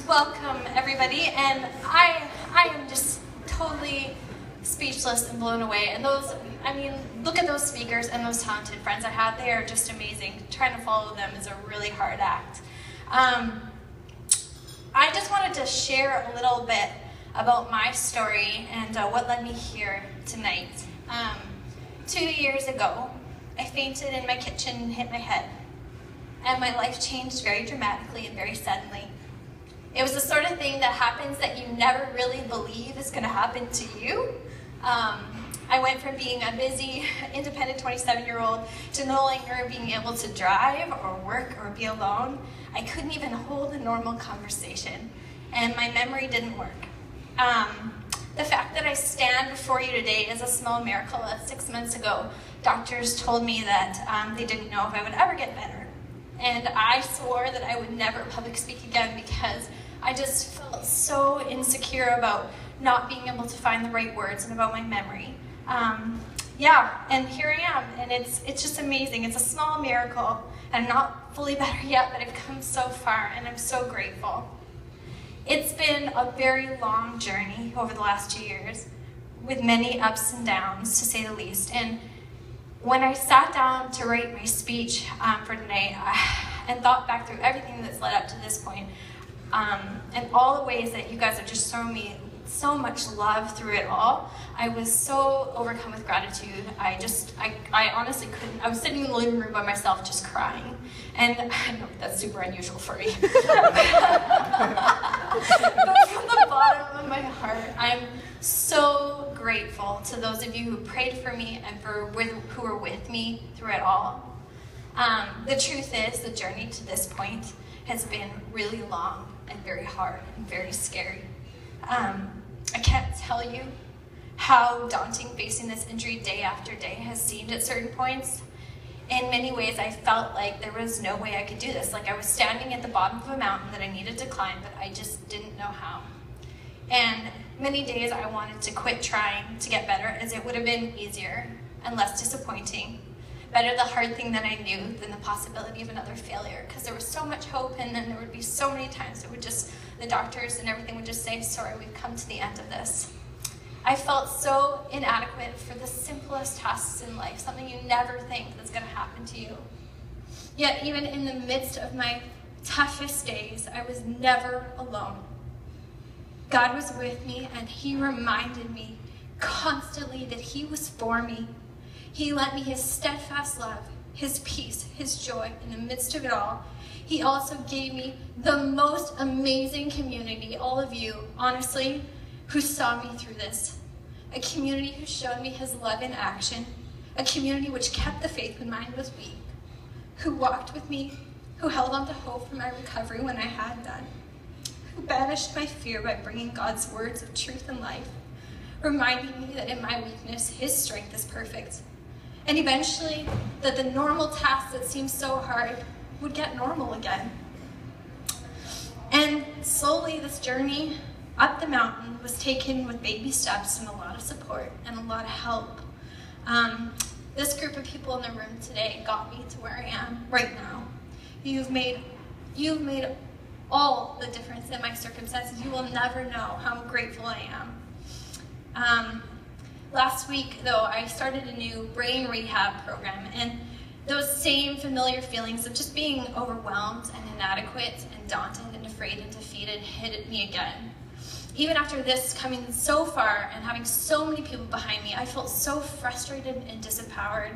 Welcome everybody, and I am just totally speechless and blown away. And look at those speakers and those talented friends I have. They are just amazing. Trying to follow them is a really hard act. I just wanted to share a little bit about my story and what led me here tonight. 2 years ago, I fainted in my kitchen and hit my head. And my life changed very dramatically and very suddenly. It was the sort of thing that happens that you never really believe is going to happen to you. I went from being a busy, independent 27-year-old to no longer being able to drive or work or be alone. I couldn't even hold a normal conversation, and my memory didn't work. The fact that I stand before you today is a small miracle. 6 months ago, doctors told me that they didn't know if I would ever get better. And I swore that I would never public speak again because I just felt so insecure about not being able to find the right words and about my memory. And here I am, and it's just amazing. It's a small miracle, and I'm not fully better yet, but I've come so far, and I'm so grateful. It's been a very long journey over the last 2 years, with many ups and downs, to say the least. And when I sat down to write my speech for tonight and thought back through everything that's led up to this point, and all the ways that you guys have just shown me so much love through it all, I was so overcome with gratitude. I honestly couldn't. I was sitting in the living room by myself just crying. And I know that's super unusual for me. But from the bottom of my heart, I'm so grateful to those of you who prayed for me and who were with me through it all. The truth is, the journey to this point has been really long and very hard and very scary. I can't tell you how daunting facing this injury day after day has seemed at certain points. In many ways, I felt like there was no way I could do this. Like I was standing at the bottom of a mountain that I needed to climb, but I just didn't know how. And many days I wanted to quit trying to get better, as it would have been easier and less disappointing. Better the hard thing that I knew than the possibility of another failure, because there was so much hope, and then there would be so many times the doctors and everything would just say, sorry, we've come to the end of this. I felt so inadequate for the simplest tasks in life, something you never think that's going to happen to you. Yet even in the midst of my toughest days, I was never alone. God was with me, and He reminded me constantly that He was for me. He lent me His steadfast love, His peace, His joy in the midst of it all. He also gave me the most amazing community, all of you, honestly, who saw me through this. A community who showed me His love in action. A community which kept the faith when mine was weak. Who walked with me, who held on to hope for my recovery when I had none. Who banished my fear by bringing God's words of truth and life, reminding me that in my weakness, His strength is perfect. And eventually, that the normal tasks that seemed so hard would get normal again. And slowly, this journey up the mountain was taken with baby steps and a lot of support and a lot of help. This group of people in the room today got me to where I am right now. You've made all the difference in my circumstances. You will never know how grateful I am. Last week, though, I started a new brain rehab program, and those same familiar feelings of just being overwhelmed and inadequate and daunted and afraid and defeated hit me again. Even after this coming so far and having so many people behind me, I felt so frustrated and disempowered.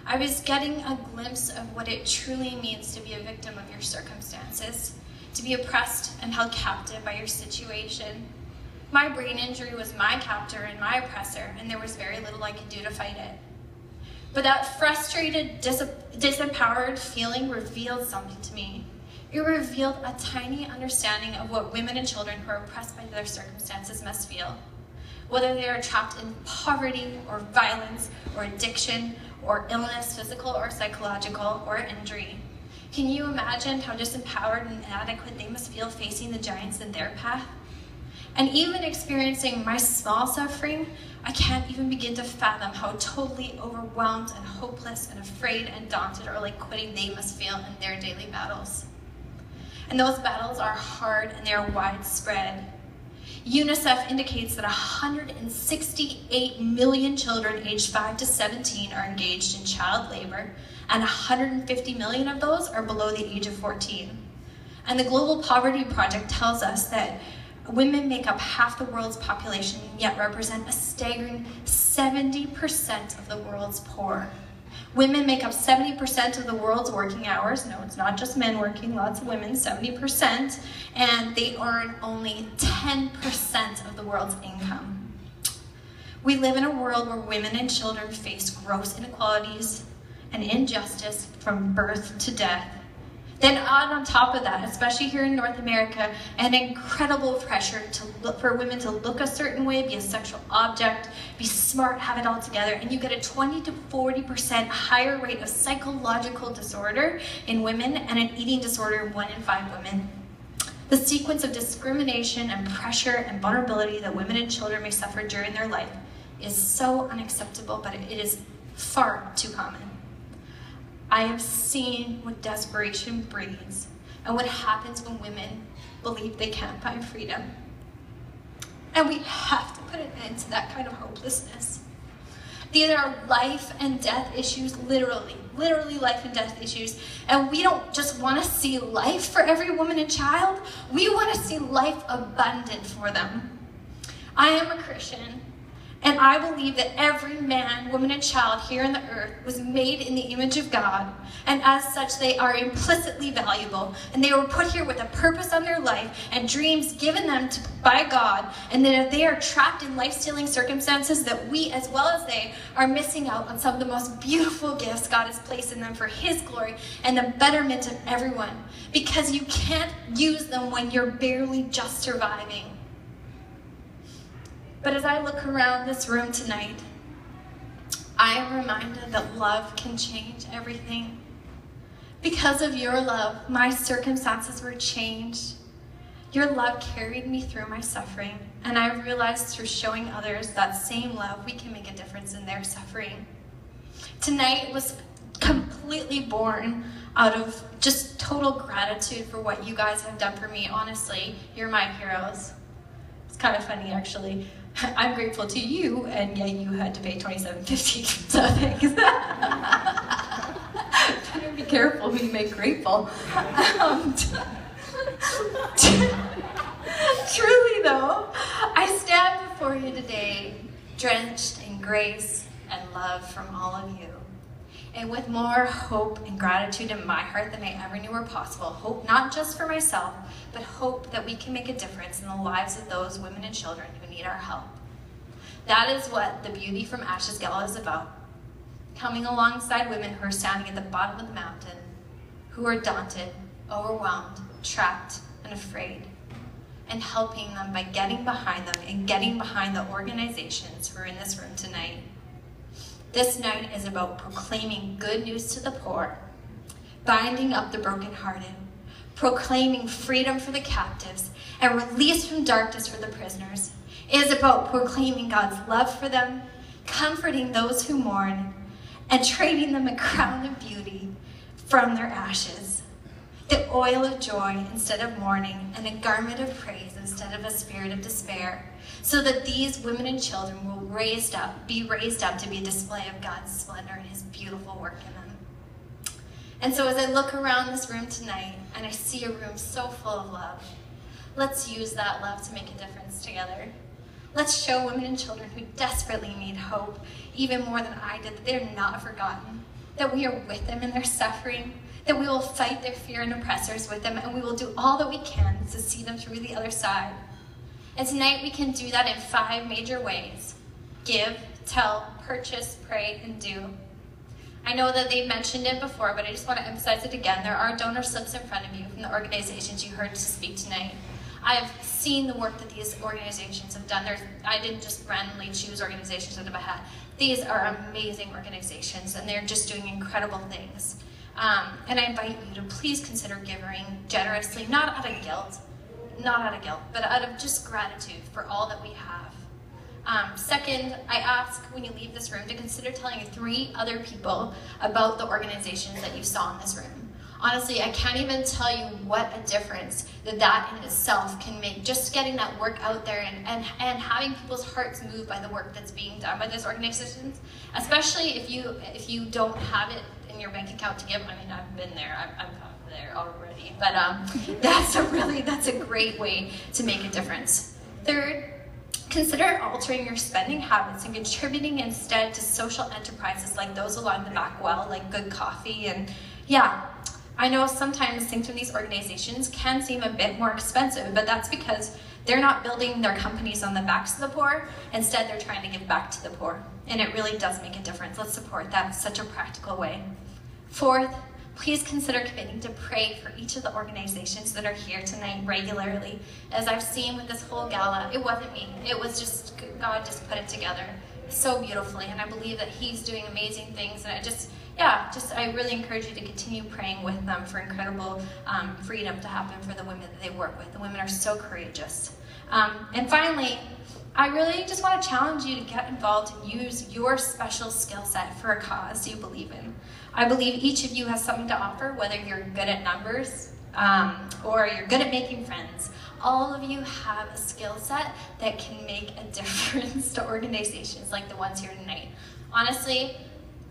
I was getting a glimpse of what it truly means to be a victim of your circumstances, to be oppressed and held captive by your situation. My brain injury was my captor and my oppressor, and there was very little I could do to fight it. But that frustrated, disempowered feeling revealed something to me. It revealed a tiny understanding of what women and children who are oppressed by their circumstances must feel. Whether they are trapped in poverty or violence or addiction or illness, physical or psychological, or injury. Can you imagine how disempowered and inadequate they must feel facing the giants in their path? And even experiencing my small suffering, I can't even begin to fathom how totally overwhelmed and hopeless and afraid and daunted or like quitting they must feel in their daily battles. And those battles are hard and they are widespread. UNICEF indicates that 168 million children aged 5 to 17 are engaged in child labor, and 150 million of those are below the age of 14. And the Global Poverty Project tells us that women make up half the world's population, yet represent a staggering 70% of the world's poor. Women make up 70% of the world's working hours. No, it's not just men working, lots of women, 70%. And they earn only 10% of the world's income. We live in a world where women and children face gross inequalities and injustice from birth to death. Then on top of that, especially here in North America, an incredible pressure for women to look a certain way, be a sexual object, be smart, have it all together, and you get a 20 to 40% higher rate of psychological disorder in women and an eating disorder in 1 in 5 women. The sequence of discrimination and pressure and vulnerability that women and children may suffer during their life is so unacceptable, but it is far too common. I have seen what desperation breeds and what happens when women believe they can't find freedom. And we have to put an end to that kind of hopelessness. These are life and death issues, literally life and death issues. And we don't just want to see life for every woman and child, we want to see life abundant for them. I am a Christian. And I believe that every man, woman, and child here on the earth was made in the image of God. And as such, they are implicitly valuable. And they were put here with a purpose on their life and dreams given them by God. And that if they are trapped in life-stealing circumstances, that we, as well as they, are missing out on some of the most beautiful gifts God has placed in them for His glory and the betterment of everyone. Because you can't use them when you're barely just surviving. But as I look around this room tonight, I am reminded that love can change everything. Because of your love, my circumstances were changed. Your love carried me through my suffering, and I realized through showing others that same love, we can make a difference in their suffering. Tonight was completely born out of just total gratitude for what you guys have done for me. Honestly, you're my heroes. It's kind of funny, actually. I'm grateful to you, and yeah, you had to pay $27.50, so thanks. Better be careful who you make grateful. Truly though, I stand before you today, drenched in grace and love from all of you. And with more hope and gratitude in my heart than I ever knew were possible. Hope not just for myself, but hope that we can make a difference in the lives of those women and children who need our help. That is what the Beauty from Ashes Gala is about. Coming alongside women who are standing at the bottom of the mountain, who are daunted, overwhelmed, trapped, and afraid, and helping them by getting behind them and getting behind the organizations who are in this room tonight. This night is about proclaiming good news to the poor, binding up the brokenhearted, proclaiming freedom for the captives, and release from darkness for the prisoners. It is about proclaiming God's love for them, comforting those who mourn, and trading them a crown of beauty from their ashes, the oil of joy instead of mourning, and a garment of praise instead of a spirit of despair, so that these women and children will be raised up to be a display of God's splendor and His beautiful work in them. And so as I look around this room tonight, and I see a room so full of love, let's use that love to make a difference together. Let's show women and children who desperately need hope, even more than I did, that they're not forgotten, that we are with them in their suffering, that we will fight their fear and oppressors with them, and we will do all that we can to see them through the other side. And tonight we can do that in 5 major ways: give, tell, purchase, pray, and do. I know that they've mentioned it before, but I just want to emphasize it again. There are donor slips in front of you from the organizations you heard to speak tonight. I have seen the work that these organizations have done. I didn't just randomly choose organizations out of a hat. These are amazing organizations, and they're just doing incredible things. And I invite you to please consider giving generously, not out of guilt, but out of just gratitude for all that we have. Second, I ask when you leave this room to consider telling 3 other people about the organizations that you saw in this room. Honestly, I can't even tell you what a difference that in itself can make. Just getting that work out there and having people's hearts moved by the work that's being done by those organizations, especially if you don't have it in your bank account to give. I mean, I've been there. I'm there already. But that's a great way to make a difference. Third, consider altering your spending habits and contributing instead to social enterprises like those along the back well, like good coffee. And yeah, I know sometimes things from these organizations can seem a bit more expensive, but that's because they're not building their companies on the backs of the poor. Instead, they're trying to give back to the poor. And it really does make a difference. Let's support that in such a practical way. Fourth, please consider committing to pray for each of the organizations that are here tonight regularly. As I've seen with this whole gala, it wasn't me. It was just, God just put it together so beautifully. And I believe that He's doing amazing things. And I really encourage you to continue praying with them for incredible freedom to happen for the women that they work with. The women are so courageous. And finally, I really just want to challenge you to get involved and use your special skill set for a cause you believe in. I believe each of you has something to offer, whether you're good at numbers or you're good at making friends. All of you have a skill set that can make a difference to organizations like the ones here tonight. Honestly,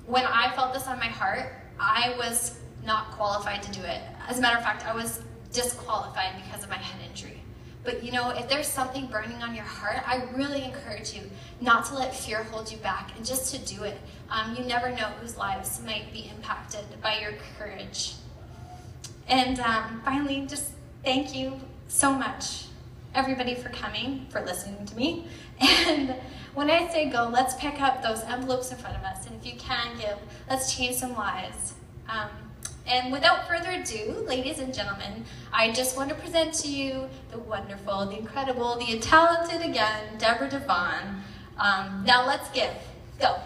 when I felt this on my heart, I was not qualified to do it. As a matter of fact, I was disqualified because of my head injury. But you know, if there's something burning on your heart, I really encourage you not to let fear hold you back and just to do it. You never know whose lives might be impacted by your courage. And finally, just thank you so much, everybody, for coming, for listening to me. And when I say go, let's pick up those envelopes in front of us. And if you can give, let's change some lives. And without further ado, ladies and gentlemen, I just want to present to you the wonderful, the incredible, the talented again, Deborah Devon. Now let's give. Go.